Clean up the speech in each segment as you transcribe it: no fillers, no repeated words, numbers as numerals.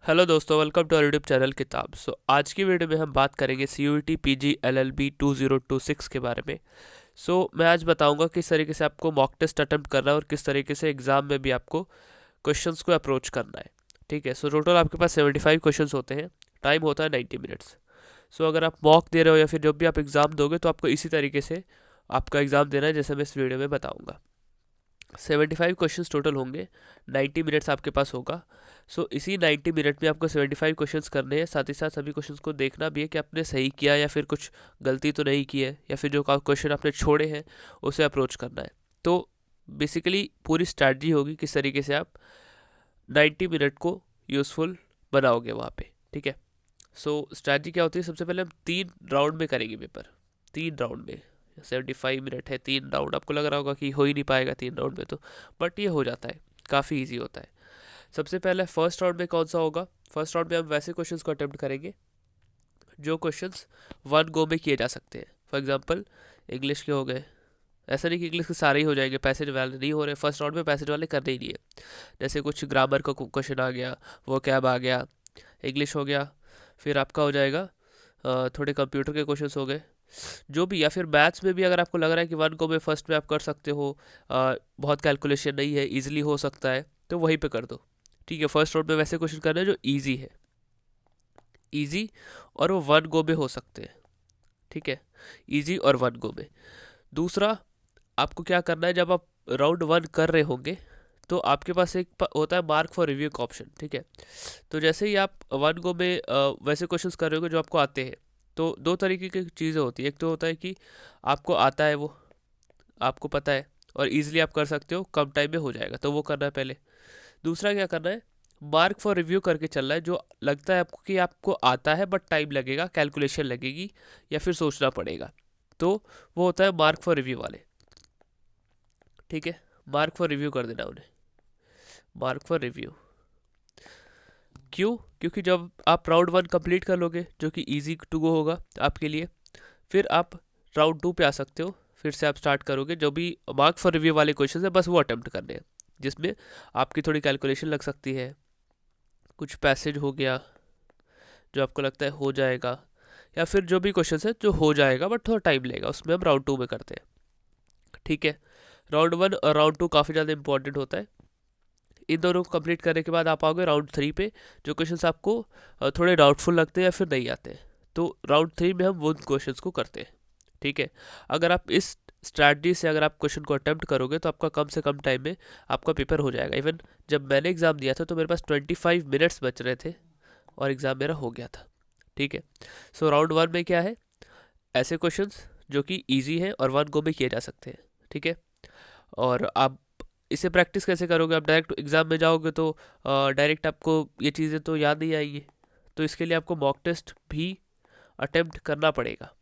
Hello दोस्तों, welcome to our YouTube channel Kitab. आज की वीडियो में हम बात करेंगे CUET PG LLB 2026 के बारे में। मैं आज बताऊंगा किस तरीके से आपको मॉक टेस्ट अटेम्प्ट करना है और किस तरीके से एग्जाम में भी आपको क्वेश्चंस को अप्रोच करना है। ठीक है। टोटल आपके पास 75 क्वेश्चंस होते हैं। टाइम होता है 90 मिनट्स। अगर आप मॉक दे रहे हो या फिर जब भी आप एग्ज़ाम दोगे तो आपको इसी तरीके से आपका एग्ज़ाम देना है जैसे मैं इस वीडियो में बताऊँगा। 75 क्वेश्चंस टोटल होंगे। 90 मिनट्स आपके पास होगा। इसी 90 मिनट में आपको 75 क्वेश्चंस करने हैं। साथ ही साथ सभी क्वेश्चंस को देखना भी है कि आपने सही किया या फिर कुछ गलती तो नहीं की है, या फिर जो क्वेश्चन आपने छोड़े हैं उसे अप्रोच करना है। तो बेसिकली पूरी स्ट्रैटेजी होगी किस तरीके से आप 90 मिनट को यूज़फुल बनाओगे वहाँ पे। ठीक है। स्ट्रैटेजी क्या होती है? सबसे पहले हम 3 राउंड में करेंगे पेपर। 3 राउंड में 75 मिनट है, 3 राउंड। आपको लग रहा होगा कि हो ही नहीं पाएगा 3 राउंड में, तो बट ये हो जाता है, काफ़ी इजी होता है। सबसे पहले फर्स्ट राउंड में कौन सा होगा? फर्स्ट राउंड में हम वैसे क्वेश्चंस को अटेम्प्ट करेंगे जो क्वेश्चंस वन गो में किए जा सकते हैं। फॉर एग्जांपल इंग्लिश के हो गए। ऐसा नहीं कि इंग्लिश के सारे ही हो जाएंगे, पैसेज वाले नहीं हो रहे। फर्स्ट राउंड में पैसेज वाले करने ही नहीं है। जैसे कुछ ग्रामर का क्वेश्चन आ गया, वो कैब आ गया, इंग्लिश हो गया, फिर आपका हो जाएगा थोड़े कंप्यूटर के क्वेश्चंस हो गए, जो भी। या फिर मैथ्स में भी अगर आपको लग रहा है कि वन गो में फर्स्ट में आप कर सकते हो, बहुत कैलकुलेशन नहीं है, इजीली हो सकता है, तो वहीं पे कर दो। ठीक है। फर्स्ट राउंड में वैसे क्वेश्चन करना है जो इजी है, इजी, और वो वन गो में हो सकते हैं। ठीक है। इजी और वन गो में। दूसरा, आपको क्या करना है, जब आप राउंड वन कर रहे होंगे तो आपके पास एक होता है मार्क फॉर रिव्यू का ऑप्शन। ठीक है। तो जैसे ही आप वन गो में वैसे क्वेश्चंस कर रहे होगे जो आपको आते हैं, तो दो तरीके की चीज़ें होती है। एक तो होता है कि आपको आता है, वो आपको पता है और इजीली आप कर सकते हो, कम टाइम में हो जाएगा, तो वो करना है पहले। दूसरा क्या करना है, मार्क फॉर रिव्यू करके चलना है, जो लगता है आपको कि आपको आता है बट टाइम लगेगा, कैलकुलेशन लगेगी या फिर सोचना पड़ेगा, तो वो होता है मार्क फॉर रिव्यू वाले। ठीक है। मार्क फॉर रिव्यू कर देना उन्हें, मार्क फॉर रिव्यू। क्यों? क्योंकि जब आप राउंड वन कंप्लीट कर लोगे, जो कि इजी टू गो होगा आपके लिए, फिर आप राउंड टू पे आ सकते हो। फिर से आप स्टार्ट करोगे, जो भी मार्क फॉर रिव्यू वाले क्वेश्चन है बस वो अटेम्प्ट करने हैं, जिसमें आपकी थोड़ी कैलकुलेशन लग सकती है। कुछ पैसेज हो गया जो आपको लगता है हो जाएगा, या फिर जो भी क्वेश्चन है जो हो जाएगा बट थोड़ा टाइम लगेगा, उसमें हम राउंड टू में करते हैं। ठीक है। राउंड वन और राउंड टू काफ़ी ज़्यादा इंपॉर्टेंट होता है। इन दोनों को कंप्लीट करने के बाद आप आओगे राउंड थ्री पे, जो क्वेश्चंस आपको थोड़े डाउटफुल लगते हैं या फिर नहीं आते हैं, तो राउंड थ्री में हम वो क्वेश्चंस को करते हैं। ठीक है। अगर आप इस स्ट्रैटी से अगर आप क्वेश्चन को अटेम्प्ट करोगे तो आपका कम से कम टाइम में आपका पेपर हो जाएगा। इवन जब मैंने एग्ज़ाम दिया था तो मेरे पास 25 मिनट्स बच रहे थे और एग्ज़ाम मेरा हो गया था। ठीक है। राउंड वन में क्या है, ऐसे क्वेश्चंस जो कि ईजी है और वन गो में किए जा सकते हैं। ठीक है। और आप इसे प्रैक्टिस कैसे करोगे? आप डायरेक्ट एग्ज़ाम में जाओगे तो डायरेक्ट आपको ये चीज़ें तो याद नहीं आएंगी, तो इसके लिए आपको मॉक टेस्ट भी अटेम्प्ट करना पड़ेगा।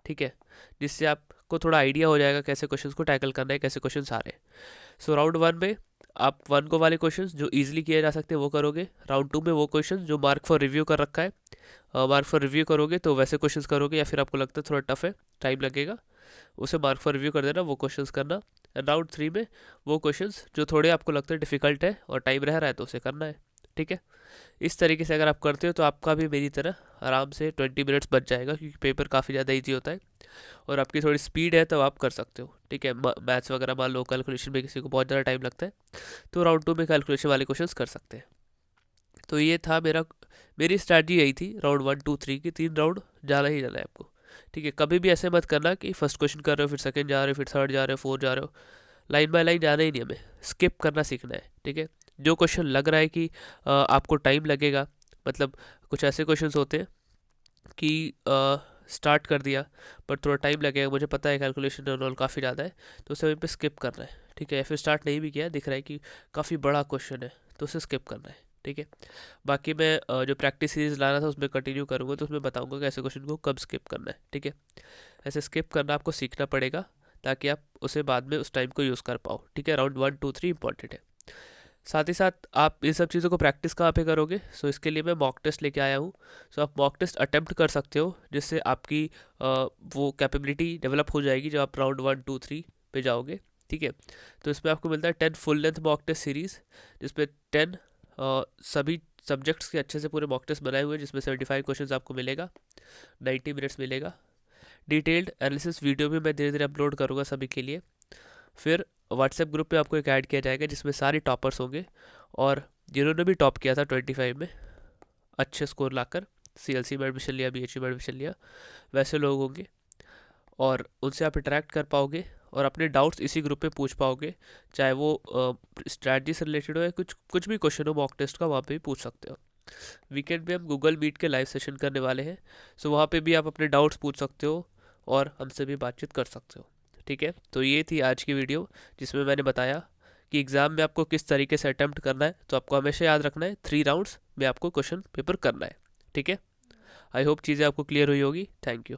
ठीक है। जिससे आपको थोड़ा आइडिया हो जाएगा कैसे क्वेश्चंस को टैकल करना है, कैसे क्वेश्चंस आ रहे हैं। राउंड वन में आप वन को वाले क्वेश्चंस जो इजीली किए जा सकते हैं वो करोगे। राउंड टू में वो क्वेश्चंस जो मार्क फॉर रिव्यू कर रखा है, मार्क फॉर रिव्यू करोगे तो वैसे क्वेश्चंस करोगे, या फिर आपको लगता है थोड़ा टफ है, टाइम लगेगा, उसे मार्क फॉर रिव्यू कर देना, वो क्वेश्चंस करना। राउंड थ्री में वो क्वेश्चंस जो थोड़े आपको लगते हैं डिफ़िकल्ट है और टाइम रह रहा है तो उसे करना है। ठीक है। इस तरीके से अगर आप करते हो तो आपका भी मेरी तरह आराम से 20 मिनट्स बच जाएगा, क्योंकि पेपर काफ़ी ज़्यादा ईजी होता है और आपकी थोड़ी स्पीड है तो आप कर सकते हो। ठीक है। मैथ्स वगैरह मान लो कैलकुलेशन में किसी को बहुत ज़्यादा टाइम लगता है, तो राउंड टू में कैलकुलेशन वाले क्वेश्चंस कर सकते हैं। तो ये था मेरी स्ट्रैटेजी यही थी राउंड वन टू थ्री की। 3 राउंड जाना ही जाना है आपको। ठीक है। कभी भी ऐसे मत करना कि फर्स्ट क्वेश्चन कर रहे हो फिर सेकंड जा रहे हो फिर थर्ड जा रहे हो फोर्थ जा रहे हो। लाइन बाय लाइन जाना ही नहीं, हमें स्किप करना सीखना है। ठीक है। जो क्वेश्चन लग रहा है कि आपको टाइम लगेगा, मतलब कुछ ऐसे क्वेश्चंस होते हैं कि स्टार्ट कर दिया पर थोड़ा टाइम लगेगा, मुझे पता है कैलकुलेशन और काफ़ी ज़्यादा है, तो उसे वहीं पे स्किप करना है। ठीक है। या फिर स्टार्ट नहीं भी किया, दिख रहा है कि काफ़ी बड़ा क्वेश्चन है, तो उसे स्किप करना है। ठीक है। बाकी मैं जो प्रैक्टिस सीरीज ला रहा था उसमें कंटिन्यू करूँगा, तो उसमें बताऊँगा कि ऐसे क्वेश्चन को कब स्किप करना है। ठीक है। ऐसे स्किप करना आपको सीखना पड़ेगा ताकि आप उसे बाद में उस टाइम को यूज़ कर पाओ। ठीक है। Round one two three important है। साथ ही साथ आप इन सब चीज़ों को प्रैक्टिस कहाँ पे करोगे? इसके लिए मैं मॉक टेस्ट लेके आया हूँ। आप मॉक टेस्ट अटेम्प्ट कर सकते हो, जिससे आपकी वो कैपेबिलिटी डेवलप हो जाएगी जब आप राउंड वन टू थ्री पे जाओगे। ठीक है। तो इसमें आपको मिलता है 10 full length mock test series, जिसमें 10 सभी सब्जेक्ट्स के अच्छे से पूरे मॉक टेस्ट बनाए हुए हैं जिसमें 75 क्वेश्चन आपको मिलेगा, 90 मिनट्स मिलेगा। डिटेल्ड एनालिसिस वीडियो भी मैं धीरे धीरे अपलोड करूँगा सभी के लिए। फिर व्हाट्सएप ग्रुप पे आपको एक ऐड किया जाएगा जिसमें सारे टॉपर्स होंगे और जिन्होंने भी टॉप किया था 25 में अच्छे स्कोर लाकर CLC में एडमिशन लिया, BHU में एडमिशन लिया, वैसे लोग होंगे और उनसे आप इंटरेक्ट कर पाओगे और अपने डाउट्स इसी ग्रुप में पूछ पाओगे, चाहे वो स्ट्रैटेजी से रिलेटेड हो या कुछ भी क्वेश्चन हो मॉक टेस्ट का, वहाँ पे भी पूछ सकते हो। वीकेंड पे हम गूगल मीट के लाइव सेशन करने वाले हैं, सो वहाँ पे भी आप अपने डाउट्स पूछ सकते हो और हमसे भी बातचीत कर सकते हो। ठीक है, तो ये थी आज की वीडियो जिसमें मैंने बताया कि एग्ज़ाम में आपको किस तरीके से अटैम्प्ट करना है। तो आपको हमेशा याद रखना है 3 राउंड्स में आपको क्वेश्चन पेपर करना है। ठीक है, आई होप चीज़ें आपको क्लियर हुई होगी। Thank you.